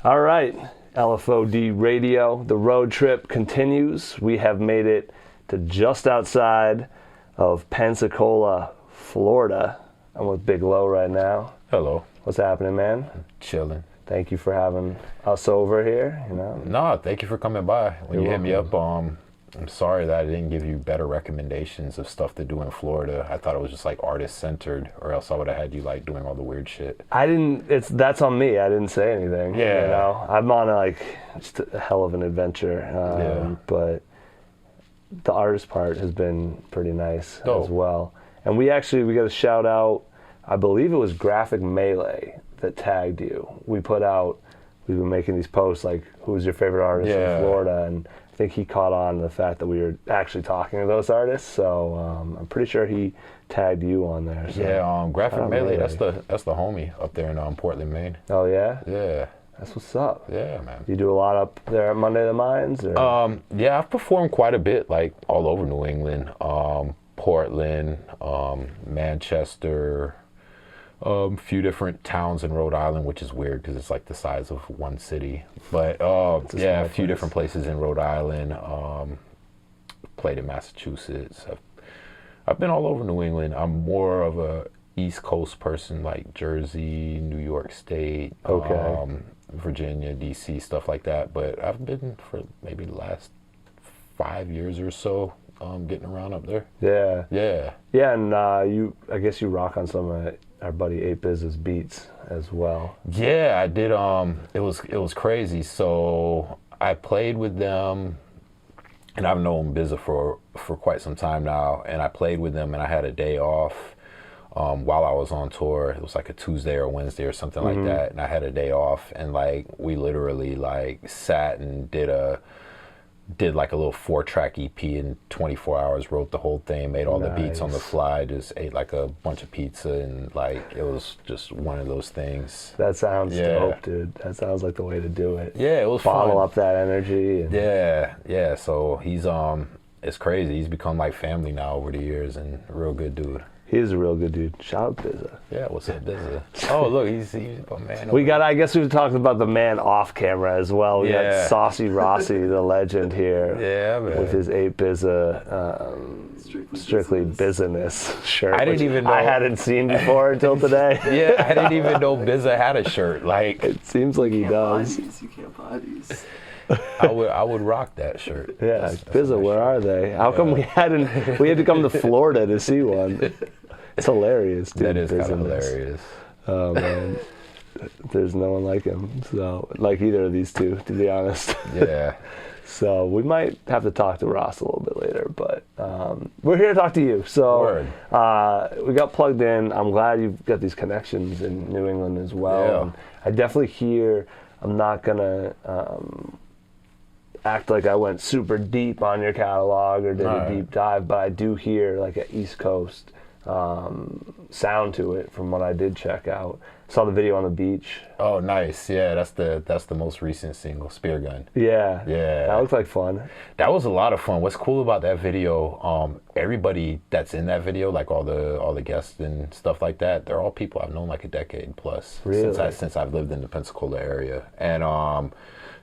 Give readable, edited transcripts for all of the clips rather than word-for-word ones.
All right, LFOD Radio, the road trip continues. We have made it to just outside of Pensacola, Florida. I'm with Big Low right now. Hello. What's happening, man? Chilling. Thank you for having us over here. No, thank you for coming by. When You're you hit me welcome. up, I'm sorry that I didn't give you better recommendations of stuff to do in Florida. I thought it was just like artist centered, or else I would have had you like doing all the weird shit. That's on me. I didn't say anything. Yeah. I'm on just a hell of an adventure. But the artist part has been pretty nice as well. And we got a shout out. I believe it was Graphic Melee that tagged you. We've been making these posts like, who's your favorite artist in Florida? And I think he caught on to the fact that we were actually talking to those artists. So I'm pretty sure he tagged you on there. So. Yeah, Graphic Melee, that's the homie up there in Portland, Maine. Oh, yeah? Yeah. That's what's up. Yeah, man. You do a lot up there at Monday the Mines? Or? Yeah, I've performed quite a bit, like all over New England. Portland, Manchester, a few different towns in Rhode Island, which is weird because it's like the size of one city. But a few different places in Rhode Island. Played in Massachusetts. I've been all over New England. I'm more of a East Coast person, like Jersey, New York State, Virginia, DC, stuff like that. But I've been for maybe the last 5 years or so. Getting around up there. Yeah, and I guess you rock on some of our buddy 8biz's beats as well. Yeah, I did. It was crazy. So I played with them, and I've known Bizza for quite some time now. And I played with them, and I had a day off while I was on tour. It was like a Tuesday or Wednesday or something like that, and I had a day off, and like we literally like sat and did like a little 4-track EP in 24 hours, wrote the whole thing, made all the beats on the fly, just ate like a bunch of pizza, and like it was just one of those things. That sounds dope, dude. That sounds like the way to do it. Yeah, it was Bottle fun. up that energy. And Yeah. So he's it's crazy. He's become like family now over the years, and a real good dude. He is a real good dude. Shout out Bizza. Yeah, what's up, Bizza? Oh, look, he's a man. I guess we've talked about the man off camera as well. We got Saucy Rossi, the legend here. Yeah, man. With his 8bizza strictly business shirt. I didn't even know. I hadn't seen before until today. Yeah, I didn't even know Bizza had a shirt. Like, it seems like he does. You can't buy these. I would rock that shirt. Yeah, Bizza, where are they? How come we had to come to Florida to see one? It's hilarious, dude. That is kind of hilarious. Oh, man. There's no one like him. So, like either of these two, to be honest. Yeah. So we might have to talk to Ross a little bit later, but we're here to talk to you. So we got plugged in. I'm glad you've got these connections in New England as well. Yeah. And I definitely hear, I'm not going to act like I went super deep on your catalog or did a deep dive, but I do hear like an East Coast sound to it from what I did check out. Saw the video on the beach. Oh, nice. Yeah, that's the most recent single, Spear Gun. Yeah. Yeah. That looked like fun. That was a lot of fun. What's cool about that video, everybody that's in that video, like all the guests and stuff like that, they're all people I've known like a decade plus. Really? Since I've lived in the Pensacola area. And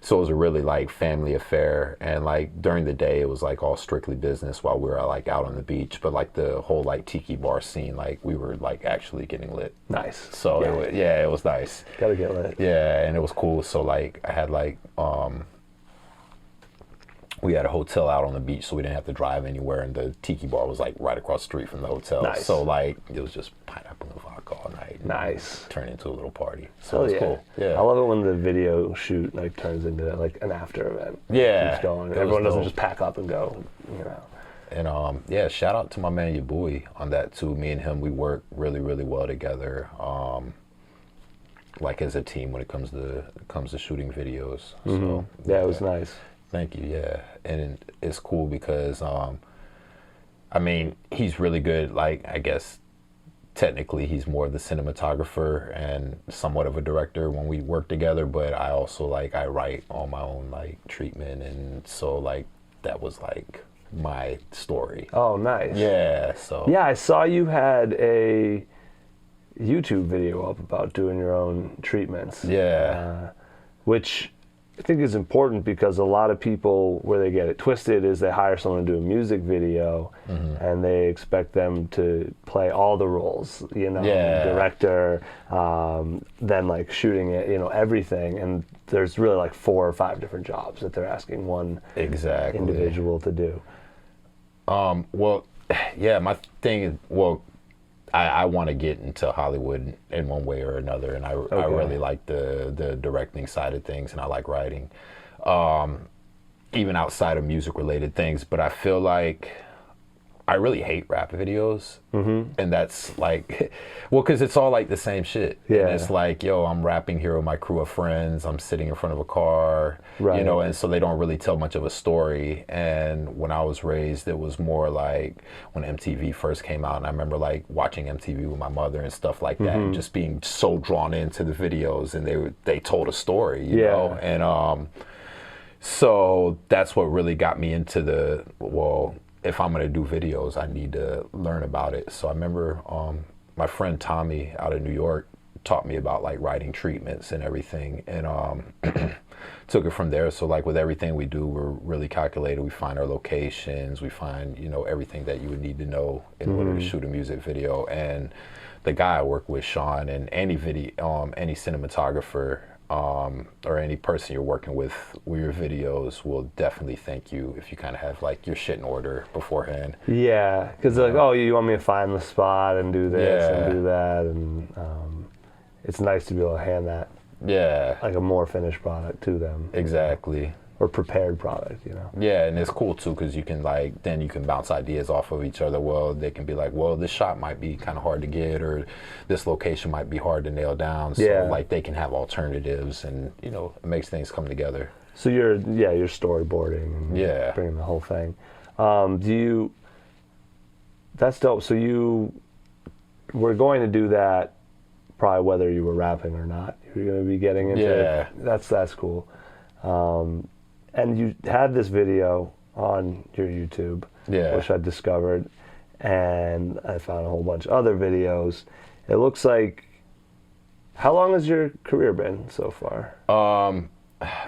so it was a really like family affair, and like during the day it was like all strictly business while we were like out on the beach, but like the whole like tiki bar scene, like we were like actually getting lit. Nice. So it was nice. Gotta get lit. Yeah, and it was cool. So like I had like we had a hotel out on the beach, so we didn't have to drive anywhere, and the tiki bar was like right across the street from the hotel. Nice. So like it was just pineapple and vodka all night. Nice. Turned into a little party. So it was cool. Yeah. I love it when the video shoot like turns into like an after event. Yeah. Keeps going. Everyone doesn't just pack up and go, you know. And shout out to my man Yabui on that too. Me and him, we work really, really well together. Like as a team when it comes to shooting videos. So yeah, it was nice. Thank you. Yeah, and it's cool because I mean he's really good. Like I guess technically he's more of the cinematographer and somewhat of a director when we work together. But I also like I write on my own like treatment, and so like that was like my story. Oh, nice. Yeah. So yeah, I saw you had a YouTube video up about doing your own treatments. Yeah. which I think is important because a lot of people, where they get it twisted is they hire someone to do a music video and they expect them to play all the roles, director, then like shooting it, everything. And there's really like 4 or 5 different jobs that they're asking one individual to do. Well, yeah, my thing is, I want to get into Hollywood in one way or another, and I really like the directing side of things, and I like writing, even outside of music-related things. But I feel like I really hate rap videos, and that's like, because it's all like the same shit. Yeah. And it's like, I'm rapping here with my crew of friends. I'm sitting in front of a car, and so they don't really tell much of a story. And when I was raised, it was more like when MTV first came out, and I remember like watching MTV with my mother and stuff like that, and just being so drawn into the videos, and they told a story, you know, and so that's what really got me into if I'm going to do videos, I need to learn about it. So I remember my friend Tommy out of New York taught me about like writing treatments and everything, and took it from there. So like with everything we do, we're really calculated. We find our locations, we find, everything that you would need to know in order to shoot a music video. And the guy I work with, Sean, and any cinematographer, or any person you're working with your videos will definitely thank you if you kind of have like your shit in order beforehand. Yeah, because they're like, you want me to find the spot and do this and do that, and it's nice to be able to hand that, like a more finished product to them. Exactly. Or prepared product, Yeah, and it's cool too because you can then you can bounce ideas off of each other. Well, they can be like, this shot might be kind of hard to get, or this location might be hard to nail down. So like they can have alternatives, and it makes things come together. So you're storyboarding and bringing the whole thing. That's dope. So you were going to do that probably whether you were rapping or not. You're going to be getting into it. That's cool. And you had this video on your YouTube, which I discovered, and I found a whole bunch of other videos. It looks like, how long has your career been so far? I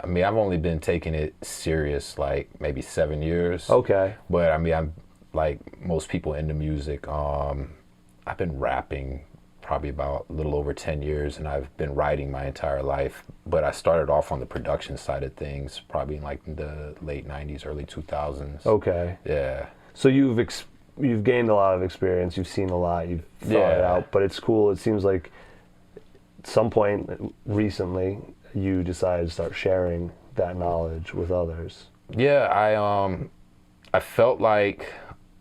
mean, I've only been taking it serious like maybe 7 years. Okay. But I mean, I'm like most people into music. I've been rapping probably about a little over 10 years, and I've been writing my entire life. But I started off on the production side of things probably in like the late 90s, early 2000s. Okay. Yeah. So you've gained a lot of experience, you've seen a lot, you've thought it out, but it's cool. It seems like at some point recently you decided to start sharing that knowledge with others. Yeah, I felt like,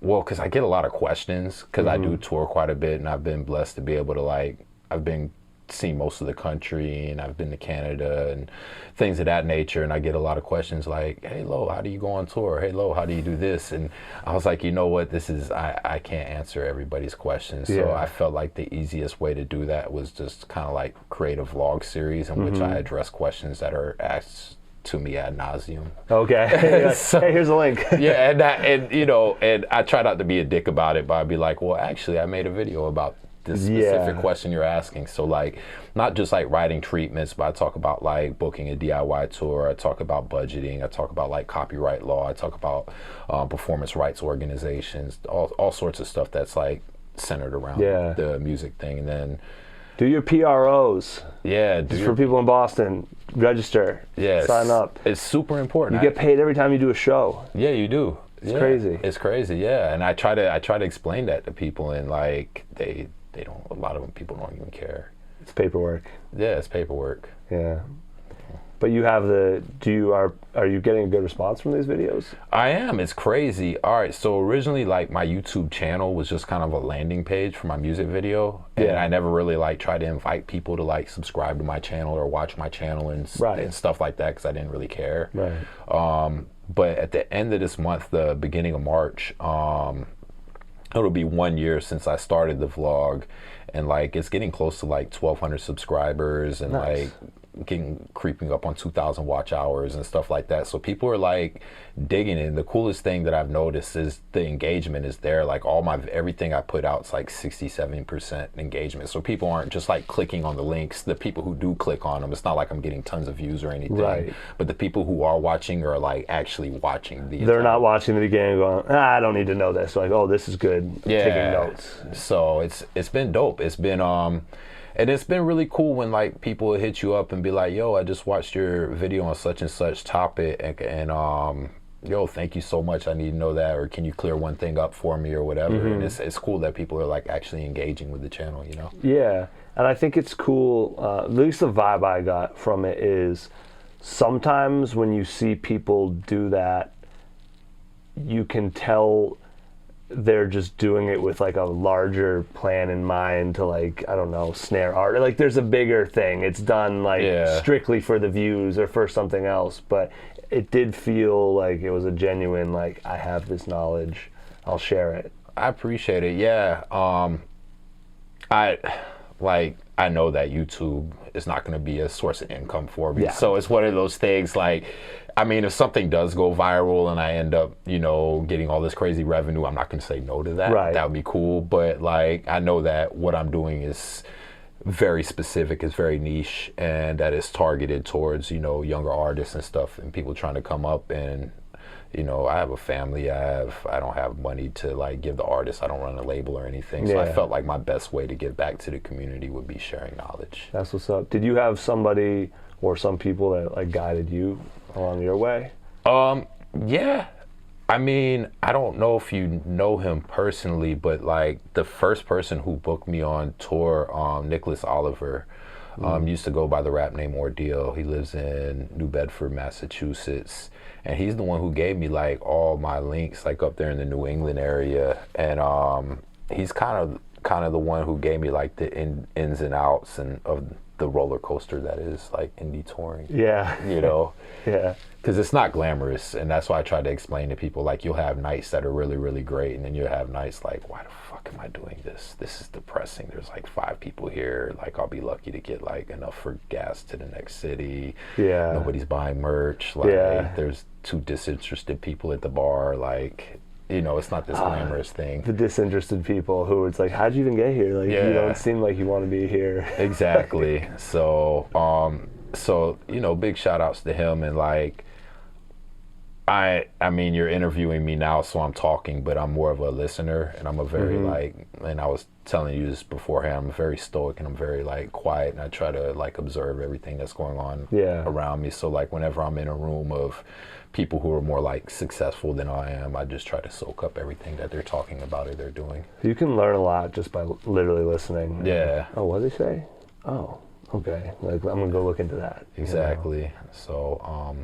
because I get a lot of questions, because I do tour quite a bit, and I've been blessed to be able to I've been seeing most of the country, and I've been to Canada and things of that nature, and I get a lot of questions like, hey Lo, how do you go on tour? Hey Lo, how do you do this? And I was like, you know what, I can't answer everybody's questions. So I felt like the easiest way to do that was just kind of like create a vlog series in which I address questions that are asked to me ad nauseum. Okay. So, hey, here's a link. and I try not to be a dick about it, but I'd be like, well, actually, I made a video about this specific question you're asking. So like, not just like writing treatments, but I talk about like booking a DIY tour. I talk about budgeting. I talk about like copyright law. I talk about performance rights organizations, all sorts of stuff that's like centered around the music thing. And then do your PROs. Yeah. For people in Boston, register. Yeah. Sign up. It's super important. You get paid every time you do a show. Yeah, you do. It's crazy. It's crazy, yeah. And I try to explain that to people, and like they don't. A lot of them, people don't even care. It's paperwork. Yeah, it's paperwork. Yeah. But you have are you getting a good response from these videos? I am. It's crazy. All right. So originally, like my YouTube channel was just kind of a landing page for my music video, and I never really like tried to invite people to like subscribe to my channel or watch my channel and stuff like that because I didn't really care. Right. But at the end of this month, the beginning of March, it'll be 1 year since I started the vlog, and like it's getting close to like 1,200 subscribers, and like creeping up on 2,000 watch hours and stuff like that. So people are like digging it. And the coolest thing that I've noticed is the engagement is there. Like everything I put out is like 60-70% engagement. So people aren't just like clicking on the links. The people who do click on them, it's not like I'm getting tons of views or anything. Right. But the people who are watching are like actually watching They're not watching the beginning and going, I don't need to know this. Like, oh, this is good. Taking notes. So it's been dope. It's been and it's been really cool when like people hit you up and be like, yo, I just watched your video on such and such topic, and yo, thank you so much. I need to know that, or can you clear one thing up for me or whatever. And it's cool that people are like actually engaging with the channel, you know? Yeah, and I think it's cool, at least the vibe I got from it is sometimes when you see people do that, you can tell they're just doing it with like a larger plan in mind to like, I don't know, snare art. Like there's a bigger thing. It's done like strictly for the views or for something else. But it did feel like it was a genuine, like, I have this knowledge, I'll share it. I appreciate it. Yeah. I know that YouTube is not going to be a source of income for me. Yeah. So it's one of those things like, I mean, if something does go viral and I end up, you know, getting all this crazy revenue, I'm not going to say no to that. Right. That would be cool. But like, I know that what I'm doing is very specific, it's very niche, and that is targeted towards, you know, younger artists and stuff and people trying to come up. And, you know, I have a family, I don't have money to like give the artist, I don't run a label or anything. So I felt like my best way to give back to the community would be sharing knowledge. That's what's up. Did you have somebody or some people that like guided you along your way? Yeah. I mean, I don't know if you know him personally, but like the first person who booked me on tour, Nicholas Oliver, used to go by the rap name Ordeal. He lives in New Bedford, Massachusetts. And he's the one who gave me like all my links like up there in the New England area. And he's kind of the one who gave me like the ins and outs and of the roller coaster that is like indie touring. Yeah. You know? Yeah. Because it's not glamorous, and that's why I try to explain to people, like, you'll have nights that are really, really great, and then you'll have nights like, why the fuck am I doing this? This is depressing. There's like 5 people here. Like, I'll be lucky to get like enough for gas to the next city. Yeah. Nobody's buying merch. Like, there's 2 disinterested people at the bar. Like, you know, it's not this glamorous thing. The disinterested people who it's like, how'd you even get here? Like, you don't seem like you want to be here. Exactly. So, you know, big shout outs to him. And like, I mean, you're interviewing me now, so I'm talking, but I'm more of a listener, and I'm a very like, and I was telling you this beforehand, I'm very stoic and I'm very like quiet, and I try to like observe everything that's going on around me. So like whenever I'm in a room of people who are more like successful than I am, I just try to soak up everything that they're talking about or they're doing. You can learn a lot just by literally listening. Yeah. Oh, what did they say? Oh, okay. Like, I'm gonna go look into that. Exactly. You know? So,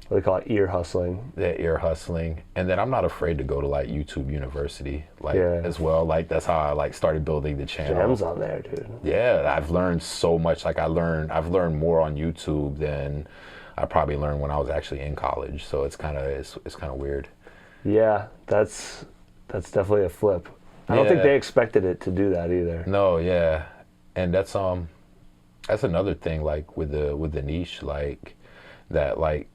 what they call it, ear hustling. Yeah, ear hustling. And then I'm not afraid to go to like YouTube University, like as well. Like that's how I like started building the channel. Gems on there, dude. Yeah, I've learned so much. Like I've learned more on YouTube than I probably learned when I was actually in college. So it's kind of weird. Yeah, that's definitely a flip. I don't think they expected it to do that either. No, yeah. And that's another thing, like with the niche, like that, like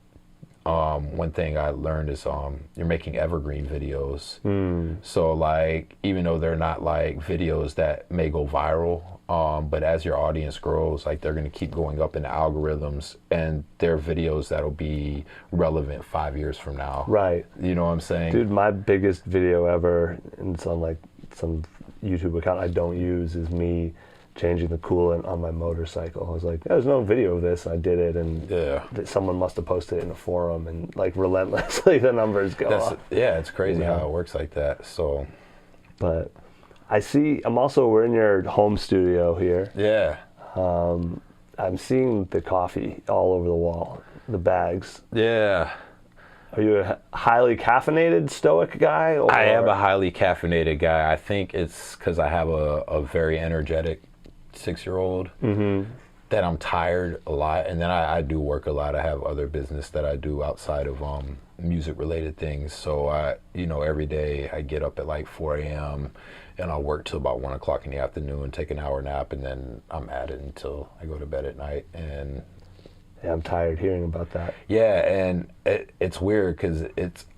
one thing I learned is you're making evergreen videos. So like, even though they're not like videos that may go viral, but as your audience grows, like they're going to keep going up in the algorithms, and they're videos that'll be relevant 5 years from now. Right. You know what I'm saying? Dude, my biggest video ever, and it's on like some YouTube account I don't use, is me changing the coolant on my motorcycle. I was like, there's no video of this. I did it, and someone must have posted it in a forum, and like relentlessly the numbers go up. Yeah, it's crazy how it works like that. So, but we're in your home studio here. Yeah. I'm seeing the coffee all over the wall, the bags. Yeah. Are you a highly caffeinated stoic guy? Or? I am a highly caffeinated guy. I think it's because I have a very energetic 6-year-old that I'm tired a lot, and then I do work a lot. I have other business that I do outside of music related things. So every day I get up at like 4 a.m. and I'll work till about 1 o'clock in the afternoon, take an hour nap, and then I'm at it until I go to bed at night. And Yeah, I'm tired hearing about that. Yeah, and it's weird because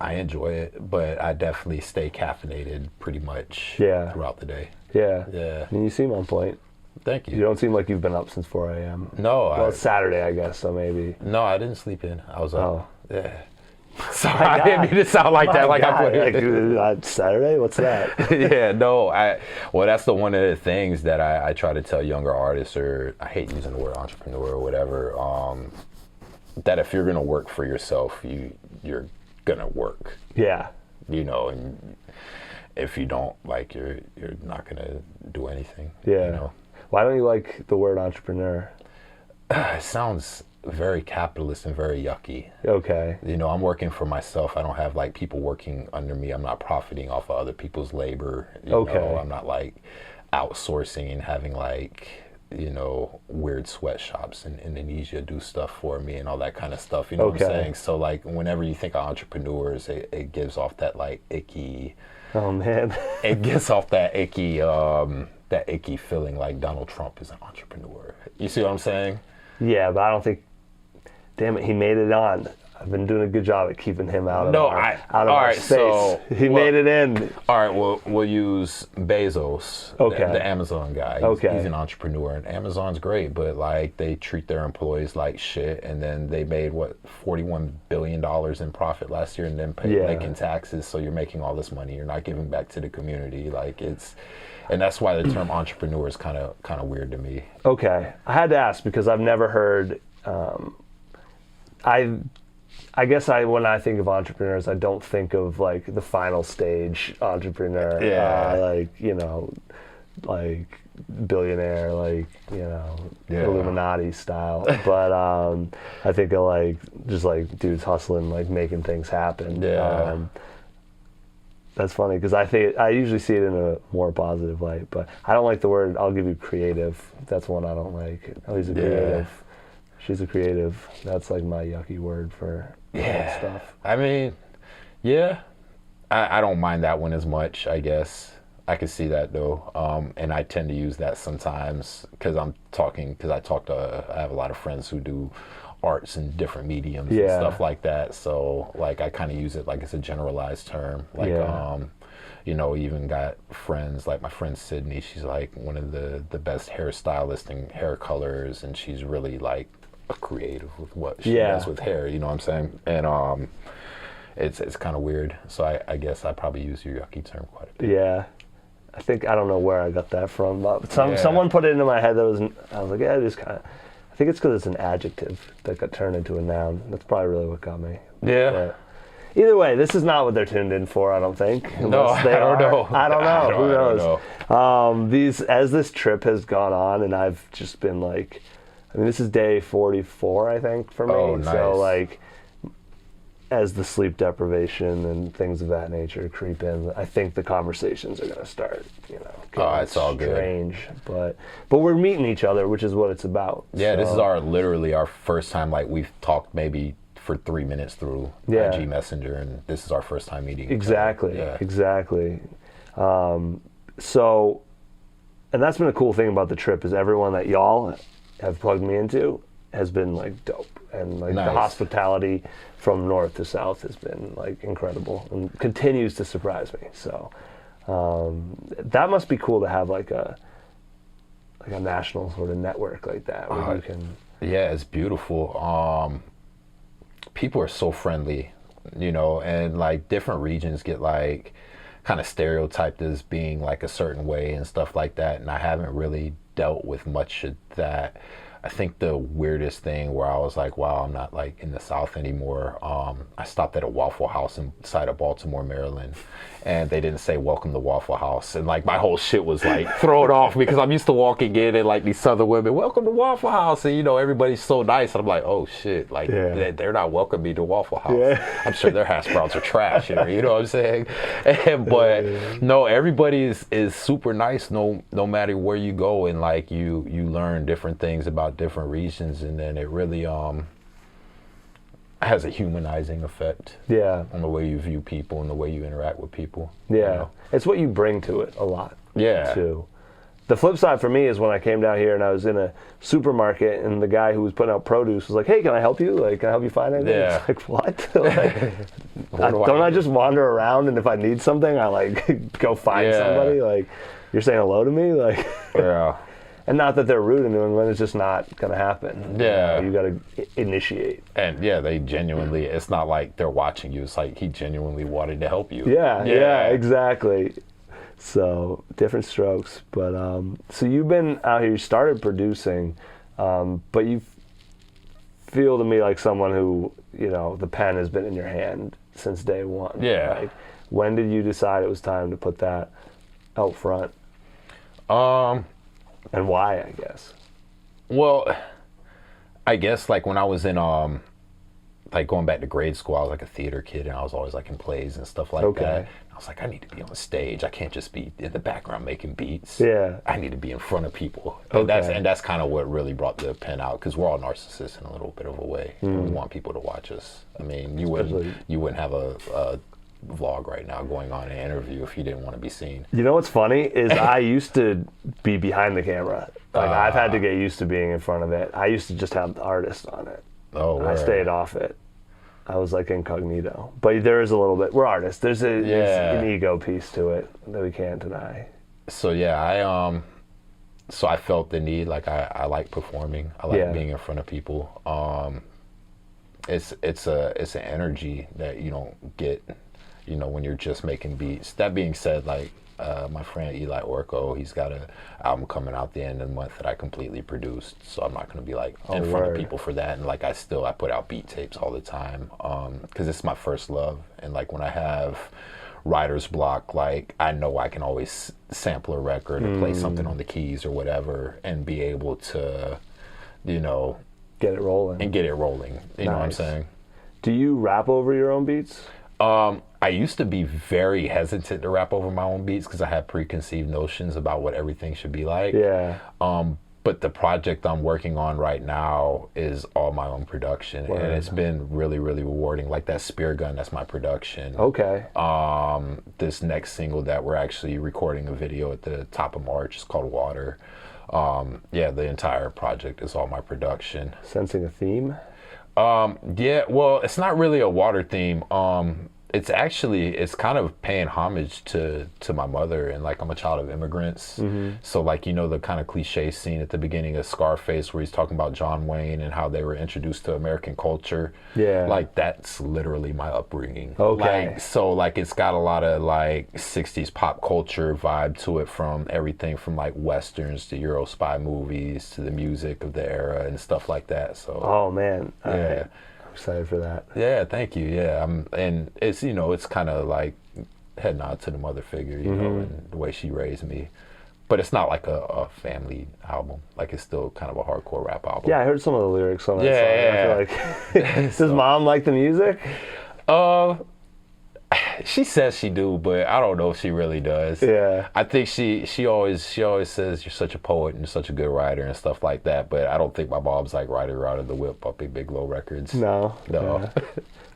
I enjoy it, but I definitely stay caffeinated pretty much throughout the day. Yeah. Yeah. I mean, you seem on point. Thank you. You don't seem like you've been up since 4 a.m. No. Well, it's Saturday, I guess, so maybe. No, I didn't sleep in. I was up. Oh. Yeah. Sorry, I didn't mean to sound like that. Like I put Saturday? What's that? Yeah, no. Well, that's one of the things that I try to tell younger artists, or I hate using the word entrepreneur or whatever, that if you're going to work for yourself, you're going to work. Yeah. You know, and if you don't, like, you're not going to do anything. Yeah. You know? Why don't you like the word entrepreneur? It sounds very capitalist and very yucky. Okay. You know, I'm working for myself. I don't have like people working under me. I'm not profiting off of other people's labor. You know, I'm not like outsourcing and having like, you know, weird sweatshops in Indonesia do stuff for me and all that kind of stuff. You know what I'm saying? So like whenever you think of entrepreneurs, it gives off that like icky. Oh man. It gives off that icky feeling like Donald Trump is an entrepreneur. You see what I'm saying? Yeah, but I don't think. Damn it, he made it on. I've been doing a good job at keeping him out of our space. So, he made it in. All right, we'll use Bezos, the Amazon guy. He's an entrepreneur, and Amazon's great, but like they treat their employees like shit, and then they made $41 billion in profit last year, and then making taxes. So you're making all this money, you're not giving back to the community. Like and that's why the term entrepreneur is kind of weird to me. Okay, I had to ask because I've never heard. I guess when I think of entrepreneurs, I don't think of like the final stage entrepreneur, like, you know, like billionaire, like, you know, Illuminati style. But I think of like just like dudes hustling, like making things happen. Yeah. That's funny because I usually see it in a more positive light, but I don't like the word. I'll give you creative. That's one I don't like. Oh, he's a creative. She's a creative. That's like my yucky word for stuff. I mean, yeah, I don't mind that one as much, I guess. I can see that though. And I tend to use that sometimes because I have a lot of friends who do arts in different mediums and stuff like that. So like I kind of use it like it's a generalized term. Like, you know, even got friends like my friend Sydney. She's like one of the best hairstylists and hair colors, and she's really like a creative with what she does with hair. You know what I'm saying? And it's kind of weird. So I guess I probably use your yucky term quite a bit. Yeah. I don't know where I got that from, but someone put it into my head I was like, yeah, it is kind of. I think it's because it's an adjective that got turned into a noun. That's probably really what got me. Yeah. But either way, this is not what they're tuned in for, I don't think. No, I don't know. I don't know. Who knows? I don't know. As this trip has gone on, and I've just been like, I mean, this is day 44, I think, for me. Oh, nice. So, like, as the sleep deprivation and things of that nature creep in, I think the conversations are going to start, you know. It's all strange, but we're meeting each other, which is what it's about. Yeah, so. This is literally our first time, like, we've talked maybe for 3 minutes through IG Messenger, and this is our first time meeting. Exactly. So, and that's been a cool thing about the trip is everyone that y'all have plugged me into has been like dope, and like the hospitality from north to south has been like incredible and continues to surprise me. So that must be cool to have like a national sort of network like that where you can. Yeah, it's beautiful. People are so friendly, you know, and like different regions get like kind of stereotyped as being like a certain way and stuff like that, and I haven't really dealt with much of that. I think the weirdest thing where I was like, wow, I'm not like in the South anymore. I stopped at a Waffle House inside of Baltimore, Maryland, and they didn't say welcome to Waffle House. And like my whole shit was like thrown off because I'm used to walking in and like these Southern women, welcome to Waffle House. And you know, everybody's so nice. And I'm like, oh shit, like they're not welcoming me to Waffle House. Yeah. I'm sure their hash browns are trash here, you know what I'm saying? But no, everybody is super nice no matter where you go. And like you learn different things about different regions, and then it really has a humanizing effect on the way you view people and the way you interact with people. It's what you bring to it a lot too. The flip side for me is when I came down here and I was in a supermarket and the guy who was putting out produce was like, "Hey, can I help you? Like, can I help you find anything?" Yeah. It's like, what? Like, don't I just wander around and if I need something, I like go find somebody? Like, you're saying hello to me? Like, yeah. And not that they're rude in New England, it's just not going to happen. Yeah. You got to initiate. And yeah, they genuinely, it's not like they're watching you. It's like he genuinely wanted to help you. Yeah, exactly. So different strokes. But so you've been out here, you started producing, but you feel to me like someone who, the pen has been in your hand since day one. Yeah. Like, when did you decide it was time to put that out front? And why, I guess? Well, I guess like when I was in like going back to grade school, I was like a theater kid and I was always like in plays and stuff like that. I was like, I need to be on stage. I can't just be in the background making beats. Yeah. I need to be in front of people. And that's kind of what really brought the pen out, because we're all narcissists in a little bit of a way. And we want people to watch us. I mean, you wouldn't have a vlog right now going on an interview if you didn't want to be seen. You know what's funny is I used to be behind the camera. Like I've had to get used to being in front of it. I used to just have the artist on it. Oh, I stayed off it. I was like incognito. But there is a little bit. We're artists. There's an ego piece to it that we can't deny. So yeah, so I felt the need. Like I like performing. I like being in front of people. It's an energy that you don't get, when you're just making beats. That being said, like my friend Eli Orko, he's got an album coming out the end of the month that I completely produced, so I'm not going to be like in front of people for that. And like I put out beat tapes all the time because it's my first love. And like when I have writer's block, like I know I can always sample a record or play something on the keys or whatever and be able to, get it rolling. You know what I'm saying? Do you rap over your own beats? I used to be very hesitant to rap over my own beats because I had preconceived notions about what everything should be like. Yeah. But the project I'm working on right now is all my own production. Word. And it's been really, really rewarding. Like that Spear Gun, that's my production. Okay. This next single that we're actually recording a video at the top of March is called Water. The entire project is all my production. Sensing a theme? Yeah, well, it's not really a water theme. It's kind of paying homage to my mother, and like I'm a child of immigrants. Mm-hmm. So like, the kind of cliche scene at the beginning of Scarface where he's talking about John Wayne and how they were introduced to American culture. Yeah. Like that's literally my upbringing. Okay. Like, so like it's got a lot of like 60s pop culture vibe to it, from everything from like Westerns to Euro spy movies to the music of the era and stuff like that. So. Oh man. Yeah. I'm excited for that. Yeah, thank you. Yeah, and it's it's kind of like head nod to the mother figure, and the way she raised me. But it's not like a family album. Like it's still kind of a hardcore rap album. Yeah, I heard some of the lyrics on that song. I feel like does mom like the music? She says she do, but I don't know if she really does. Yeah. I think she always says you're such a poet and you're such a good writer and stuff like that, but I don't think my mom's like riding around in the whip up in Big Low Records. No. Yeah.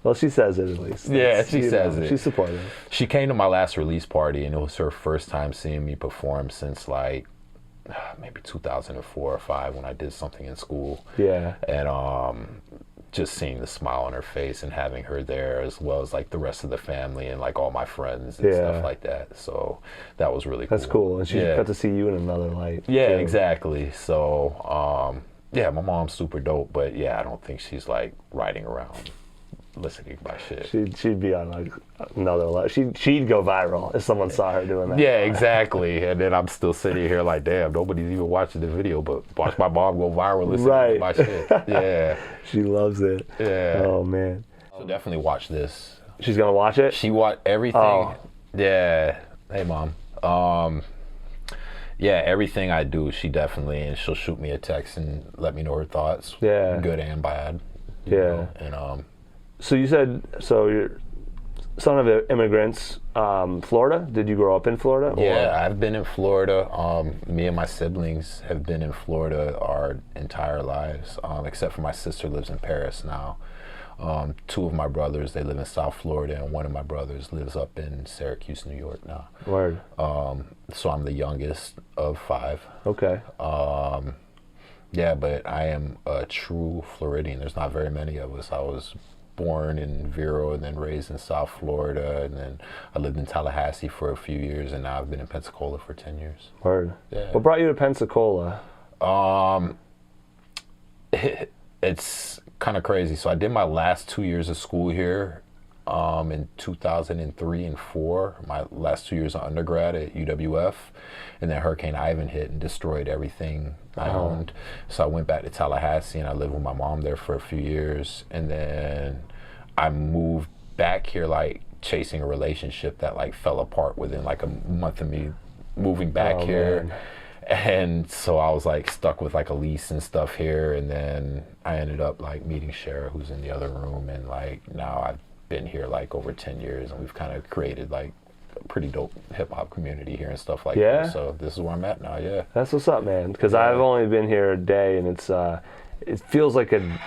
Well, she says it at least. Yeah, she says it. She's supportive. She came to my last release party, and it was her first time seeing me perform since like maybe 2004 or 5 when I did something in school. Yeah. And just seeing the smile on her face and having her there, as well as like the rest of the family and like all my friends and stuff like that. So that was really cool. That's cool. And she got to see you in another light. Yeah, too. Exactly. So my mom's super dope, but I don't think she's like riding around listening to my shit. She'd be on like another level. She'd go viral if someone saw her doing that. Yeah, exactly. And then I'm still sitting here like, damn, nobody's even watching the video, but watch my mom go viral listening to my shit. Yeah. She loves it. Yeah. Oh man. So definitely watch this. She's gonna watch it? She watched everything. Oh. Yeah. Hey mom. Everything I do, she definitely, and she'll shoot me a text and let me know her thoughts. Yeah. Good and bad. You know? And so you said, you're son of immigrants, Florida? Did you grow up in Florida? Yeah, I've been in Florida. Me and my siblings have been in Florida our entire lives, except for my sister lives in Paris now. Two of my brothers, they live in South Florida, and one of my brothers lives up in Syracuse, New York now. Word. So I'm the youngest of 5. Okay. Yeah, but I am a true Floridian. There's not very many of us. I was born in Vero and then raised in South Florida, and then I lived in Tallahassee for a few years, and now I've been in Pensacola for 10 years. Word. Yeah. What brought you to Pensacola? It's kind of crazy. So I did my last 2 years of school here in 2003 and 4, my last 2 years of undergrad at UWF, and then Hurricane Ivan hit and destroyed everything I owned. So I went back to Tallahassee and I lived with my mom there for a few years, and then I moved back here like chasing a relationship that like fell apart within like a month of me moving back here. Man. And so I was like stuck with like a lease and stuff here, and then I ended up like meeting Shara, who's in the other room, and like now I've been here like over 10 years, and we've kind of created like a pretty dope hip hop community here and stuff like that. So this is where I'm at now. Yeah, that's what's up, man. Because I've only been here a day, and it feels like a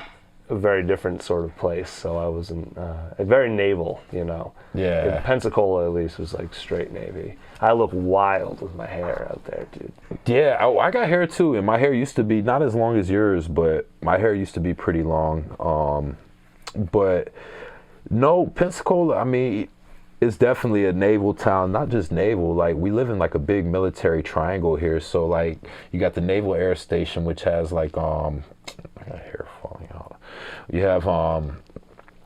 very different sort of place. So I wasn't very naval, you know. Yeah. Pensacola at least was like straight Navy. I look wild with my hair out there, dude. Yeah, I got hair too, and my hair used to be not as long as yours, but my hair used to be pretty long. But no, Pensacola, I mean, it's definitely a naval town. Not just naval, like we live in like a big military triangle here. So like you got the Naval Air Station, which has like I got hair falling out. You have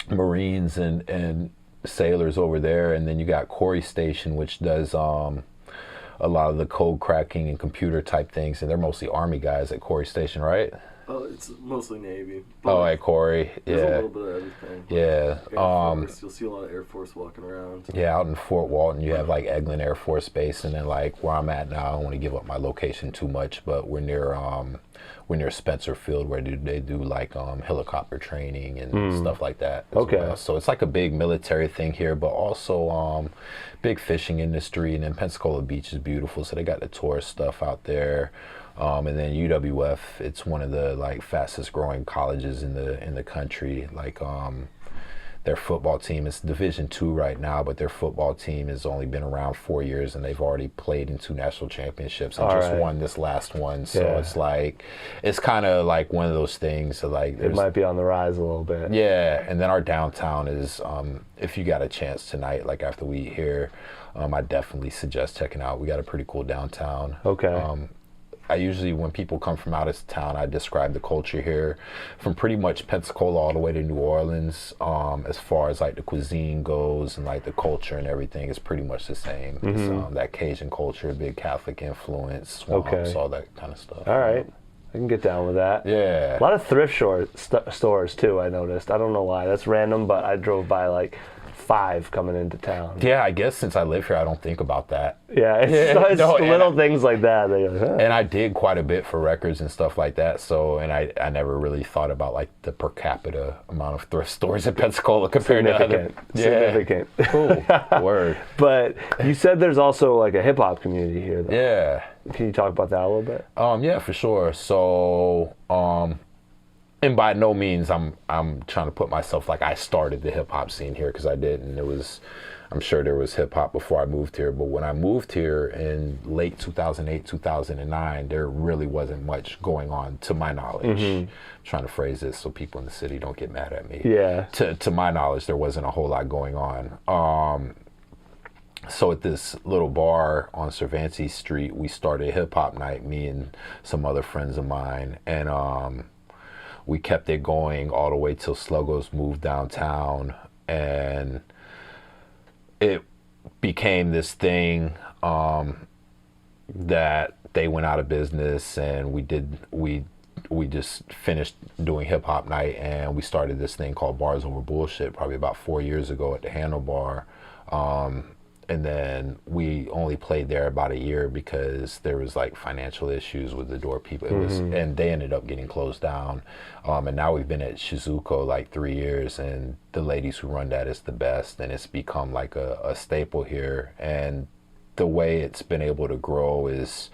Marines and sailors over there, and then you got Corey Station, which does a lot of the code cracking and computer type things, and they're mostly Army guys at Corey Station, right? Oh, it's mostly Navy. Oh, at Corey, yeah. There's a little bit of everything. Yeah. Air Force, you'll see a lot of Air Force walking around. Yeah, out in Fort Walton, you have like Eglin Air Force Base, and then like where I'm at now, I don't want to give up my location too much, but we're near Spencer Field, where they do like helicopter training and stuff like that as well. So it's like a big military thing here, but also big fishing industry, and then Pensacola Beach is beautiful, so they got the tourist stuff out there. And then UWF, it's one of the like fastest growing colleges in the country. Like their football team is Division II right now, but their football team has only been around 4 years, and they've already played in 2 national championships and just won this last one. So it's like, it's kind of like one of those things. So like, it might be on the rise a little bit. Yeah, and then our downtown is, if you got a chance tonight, like after we eat here, I definitely suggest checking out. We got a pretty cool downtown. Okay. I usually, when people come from out of town, I describe the culture here from pretty much Pensacola all the way to New Orleans. As far as like the cuisine goes and like the culture and everything, it's pretty much the same. It's, that Cajun culture, big Catholic influence, swamps, all that kind of stuff. All right. I can get down with that. Yeah. A lot of thrift stores too, I noticed. I don't know why. That's random, but I drove by like 5 coming into town. Yeah, I guess since I live here, I don't think about that. Yeah, it's little things like that. And I dig quite a bit for records and stuff like that. So, and I never really thought about like the per capita amount of thrift stores in Pensacola compared to other. Significant. Cool. Word. But you said there's also like a hip hop community here, though. Yeah. Can you talk about that a little bit? Yeah, for sure. So, and by no means I'm trying to put myself like I started the hip hop scene here, because I didn't. I'm sure there was hip hop before I moved here, but when I moved here in late 2008, 2009, there really wasn't much going on to my knowledge. I'm trying to phrase this so people in the city don't get mad at me. Yeah. To my knowledge, there wasn't a whole lot going on. So at this little bar on Cervantes Street, we started a hip hop night, me and some other friends of mine, and we kept it going all the way till Sluggos moved downtown, and it became this thing that they went out of business, and we just finished doing hip hop night, and we started this thing called Bars Over Bullshit probably about 4 years ago at the Handlebar. And then we only played there about a year because there was like financial issues with the door people. It was, and they ended up getting closed down. And now we've been at Shizuko like 3 years, and the ladies who run that is the best, and it's become like a staple here. And the way it's been able to grow is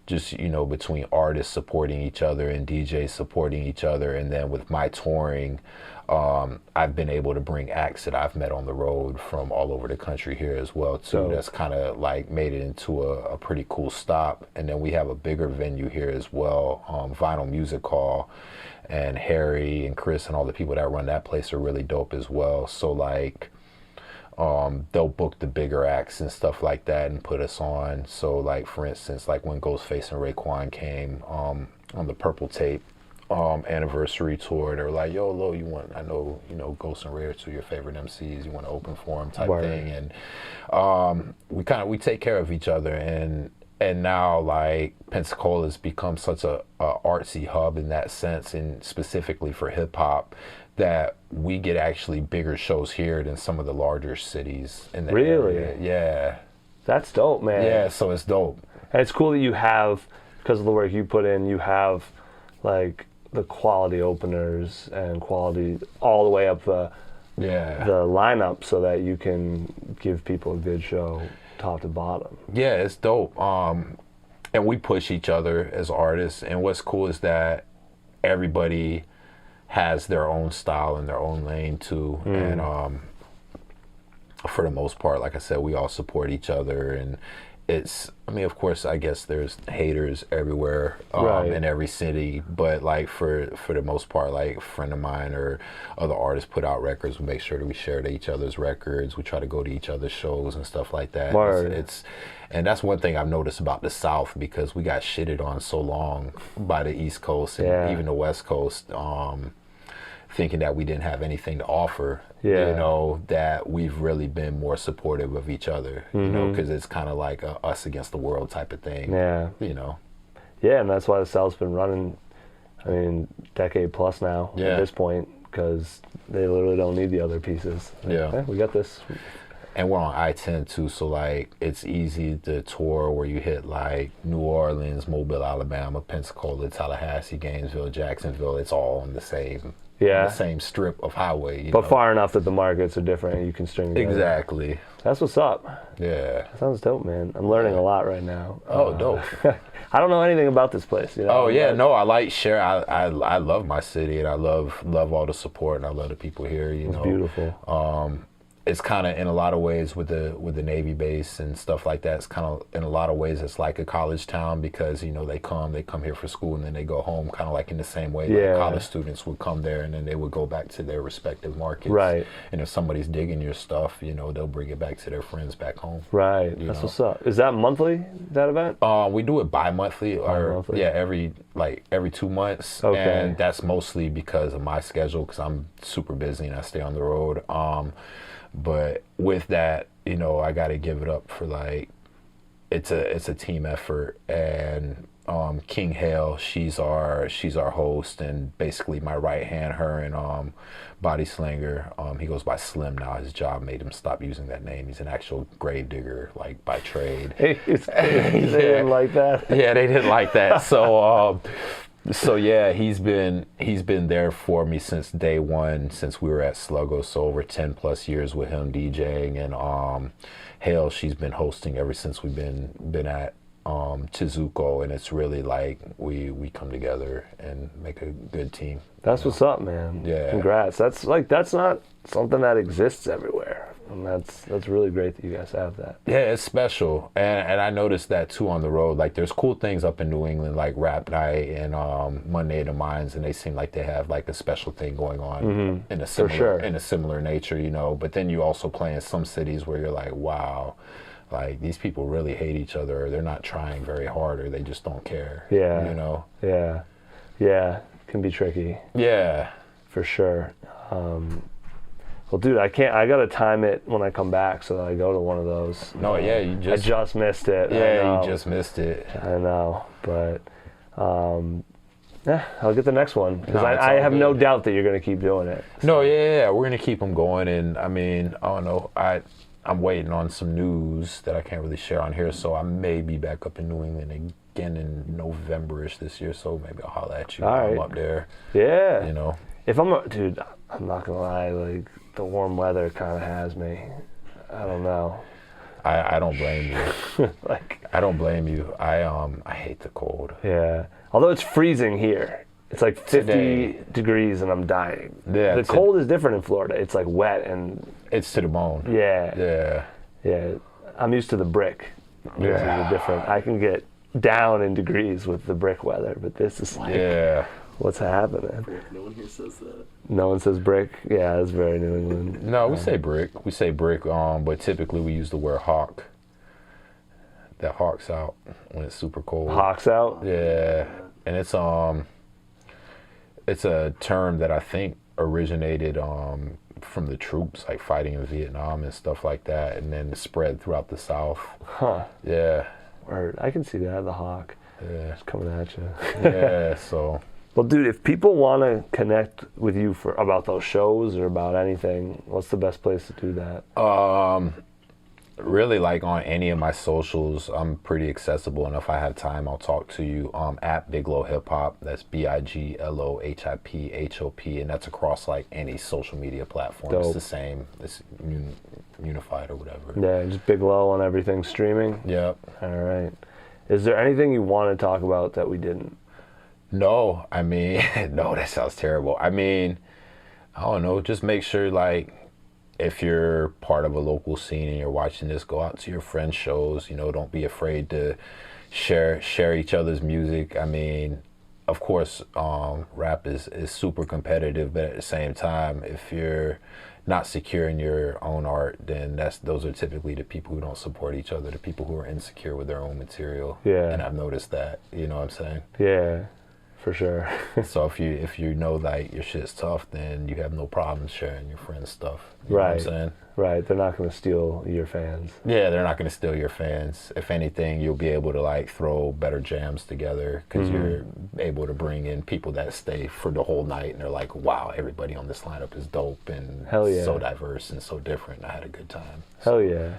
just, you know, between artists supporting each other and DJs supporting each other. And then with my touring, I've been able to bring acts that I've met on the road from all over the country here as well too. So that's kind of like made it into a pretty cool stop. And then we have a bigger venue here as well, Vinyl Music Hall, and Harry and Chris and all the people that run that place are really dope as well. So like they'll book the bigger acts and stuff like that and put us on. So like for instance, like when Ghostface and Raekwon came on the Purple Tape anniversary tour, they were like, yo, Lo, I know, you know, Ghost and Ray are two of your favorite MCs, you want to open for them type thing. And we take care of each other, and now like Pensacola's become such a artsy hub in that sense, and specifically for hip hop, that we get actually bigger shows here than some of the larger cities in the area. Yeah. That's dope, man. Yeah, so it's dope. And it's cool that you have, because of the work you put in, you have like the quality openers and quality all the way up the lineup, so that you can give people a good show top to bottom. Yeah, it's dope. And we push each other as artists, and what's cool is that everybody has their own style and their own lane too. And for the most part, like I said, we all support each other, and I mean, of course, I guess there's haters everywhere in every city, but like for the most part, like a friend of mine or other artists put out records, we make sure that we share each other's records. We try to go to each other's shows and stuff like that. And that's one thing I've noticed about the South, because we got shitted on so long by the East Coast and even the West Coast, thinking that we didn't have anything to offer. You know, that we've really been more supportive of each other, you know, because it's kind of like a us against the world type of thing, you know. Yeah, and that's why the South's been running, I mean, decade plus now at this point, because they literally don't need the other pieces. Like, we got this. And we're on I-10 too, so like it's easy to tour where you hit like New Orleans, Mobile, Alabama, Pensacola, Tallahassee, Gainesville, Jacksonville. It's all on the same strip of highway. But far enough that the markets are different, you can string together. Exactly. That's what's up. Yeah. That sounds dope, man. I'm learning a lot right now. Oh, dope. I don't know anything about this place. You know? Oh yeah, no, I like share. I love my city, and I love all the support, and I love the people here. You know, it's beautiful. It's kind of in a lot of ways with the Navy base and stuff like that. It's kind of in a lot of ways it's like a college town, because you know they come here for school and then they go home, kind of like in the same way like college students would come there and then they would go back to their respective markets. Right. And if somebody's digging your stuff, you know, they'll bring it back to their friends back home. Right. That's what's up. Is that monthly, that event? We do it bi-monthly, or every 2 months. Okay. And that's mostly because of my schedule, because I'm super busy and I stay on the road. But with that, you know, I got to give it up for like, it's a team effort. And King Hale, she's our host, and basically my right hand. Her and Body Slinger, he goes by Slim now. His job made him stop using that name. He's an actual grave digger, like by trade. They didn't like that. Yeah, they didn't like that. So yeah, he's been there for me since day one, since we were at Sluggo. So over 10 plus years with him DJing, and Hale, she's been hosting ever since we've been at Chizuko, and it's really like we come together and make a good team. That's what's up, man. Yeah. Congrats. That's not something that exists everywhere. And that's really great that you guys have that. Yeah, it's special. And I noticed that too on the road. Like there's cool things up in New England like Rap Night and Monday in the Mines, and they seem like they have like a special thing going on in a similar nature, you know. But then you also play in some cities where you're like, wow, like these people really hate each other, or they're not trying very hard, or they just don't care. Yeah. You know? Yeah. Yeah. It can be tricky. Yeah. For sure. Well, dude, I gotta time it when I come back so that I go to one of those. No, yeah, I just missed it. Yeah, you just missed it. I know, but I'll get the next one, because I have no doubt that you're gonna keep doing it. So. No, yeah, we're gonna keep them going, and I mean, I don't know, I'm waiting on some news that I can't really share on here, so I may be back up in New England again in November-ish this year, so maybe I'll holler at you. All right. I'm up there. Yeah. You know. If dude, I'm not gonna lie, like the warm weather kind of has me. I don't know. I don't blame you. Like, I don't blame you. I hate the cold. Yeah. Although it's freezing here. It's like 50 Today. degrees and I'm dying. Yeah, the cold is different in Florida. It's like wet and... It's to the bone. Yeah. I'm used to the brick. This is different. I can get down in degrees with the brick weather, but this is like, what's happening? No one here says that. No one says brick? Yeah, that's very New England. No, we say brick. We say brick, but typically we use the word hawk. That hawk's out when it's super cold. Hawk's out? Yeah. And it's a term that I think originated from the troops, like fighting in Vietnam and stuff like that, and then spread throughout the South. Huh. Yeah. Word. I can see that, the hawk. Yeah. It's coming at you. Yeah, so. Well, dude, if people want to connect with you about those shows or about anything, what's the best place to do that? Really, like on any of my socials, I'm pretty accessible, and if I have time, I'll talk to you. At Biglow Hip Hop, that's BIGLOHIPHOP, and that's across like any social media platform. Dope. It's the same. It's unified or whatever. Yeah, just Biglow on everything streaming? Yep. All right. Is there anything you want to talk about that we didn't? No, I mean, no, that sounds terrible. I mean, I don't know, just make sure like, if you're part of a local scene and you're watching this, go out to your friends' shows. You know, don't be afraid to share each other's music. I mean, of course, rap is super competitive, but at the same time, if you're not secure in your own art, then those are typically the people who don't support each other, the people who are insecure with their own material. Yeah. And I've noticed that. You know what I'm saying? Yeah, for sure. So if you know that your shit's tough, then you have no problem sharing your friends' stuff. You Right. know what I'm saying? Right. They're not going to steal your fans. Yeah, they're not going to steal your fans. If anything, you'll be able to like throw better jams together because you're able to bring in people that stay for the whole night and they're like, wow, everybody on this lineup is dope and Hell yeah. so diverse and so different. I had a good time. Hell yeah.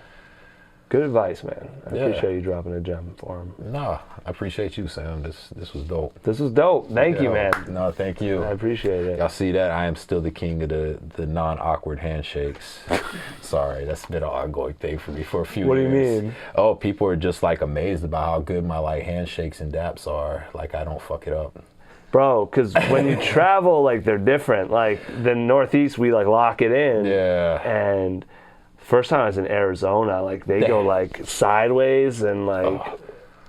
Good advice, man. I Yeah. appreciate you dropping a gem for him. No, I appreciate you, Sam. This was dope. This was dope. Thank you, man. No, thank you. I appreciate it. Y'all see that? I am still the king of the non-awkward handshakes. Sorry, that's been an ongoing thing for me for a few years. What do you mean? Oh, people are just like amazed about how good my like handshakes and daps are. Like I don't fuck it up. Bro, because when you travel, like they're different. Like the Northeast, we like lock it in. Yeah. And first time I was in Arizona, like they go like sideways and like,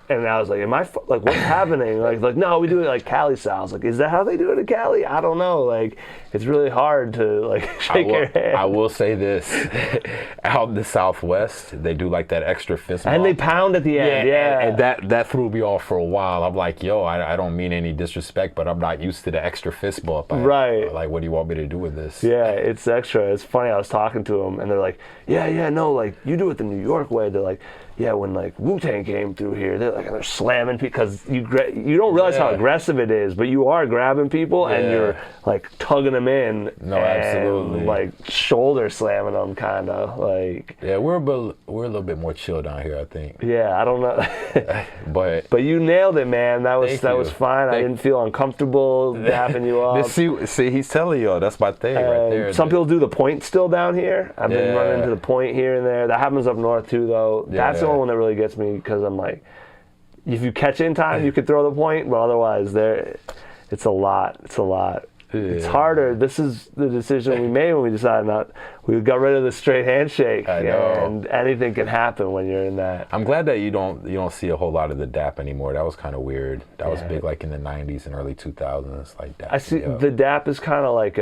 and I was like, like what's happening? Like no, we do it like Cali style. I was like, is that how they do it in Cali? I don't know. Like it's really hard to like shake your hand. I will say this: out in the Southwest, they do like that extra fist bump. And they pound at the end. Yeah. And that threw me off for a while. I'm like, yo, I don't mean any disrespect, but I'm not used to the extra fist bump. Right. Like, what do you want me to do with this? Yeah, it's extra. It's funny. I was talking to them, and they're like, yeah, no, like you do it the New York way. They're like, yeah, when like Wu-Tang came through here, they're like, and they're slamming people because you don't realize how aggressive it is, but you are grabbing people and you're like tugging them in. No, and, absolutely. Like shoulder slamming them, kind of like. Yeah, we're a little bit more chill down here, I think. Yeah, I don't know. But you nailed it, man. That was Thank was you. fine. I didn't feel uncomfortable dapping you up. See, he's telling you, that's my thing right there. Some people do the point still down here. I've been Yeah. running into the point here and there. That happens up north too, though. That's the Yeah. only one that really gets me because I'm like, if you catch it in time, you could throw the point, but otherwise, it's a lot. It's a lot. It's Yeah. harder. This is the decision we made when we decided we got rid of the straight handshake. I know. And anything can happen when you're in that. I'm glad that you don't see a whole lot of the dap anymore. That was kind of weird. That was Yeah. big like in the 90s and early 2000s. Like that. I see the dap is kind of like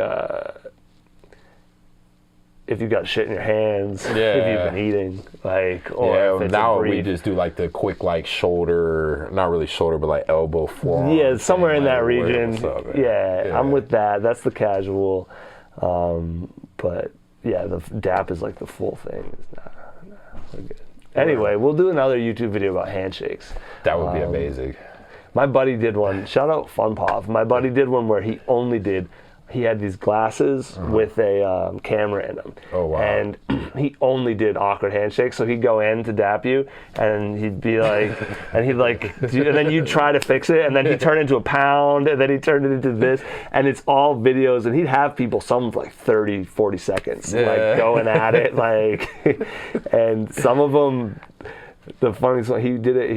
if you got shit in your hands, if you've been eating, like, or if it's now a we brief. just do like the quick like shoulder, not really shoulder, but like elbow, forearm. Yeah, somewhere thing, in that like, region. what's up, man? Yeah, I'm with that. That's the casual. But yeah, the dap is like the full thing. We're good. Anyway, we'll do another YouTube video about handshakes. That would be amazing. My buddy did one. Shout out FunPov. My buddy did one where he only did he had these glasses with a camera in them. Oh, wow. And he only did awkward handshakes. So he'd go in to dap you, and he'd be like, and then you'd try to fix it, and then he'd turn into a pound, and then he turned it into this. And it's all videos, and he'd have people, some for like 30, 40 seconds, like going at it, like, and some of them, the funniest one, he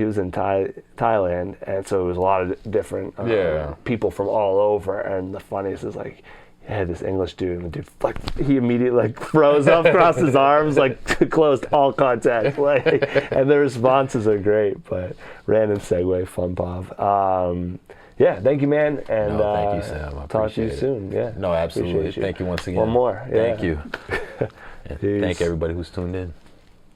was in Thailand, and so it was a lot of different people from all over, and the funniest is like, he had this English dude, and the dude, like, he immediately like froze up, crossed his arms, like closed all contact, like, and the responses are great, but random segue, fun pov. Yeah, thank you, man, and thank you, Sam. I talk to you soon. Yeah, no, absolutely. Thank you once again. One more. Thank you. And thank everybody who's tuned in.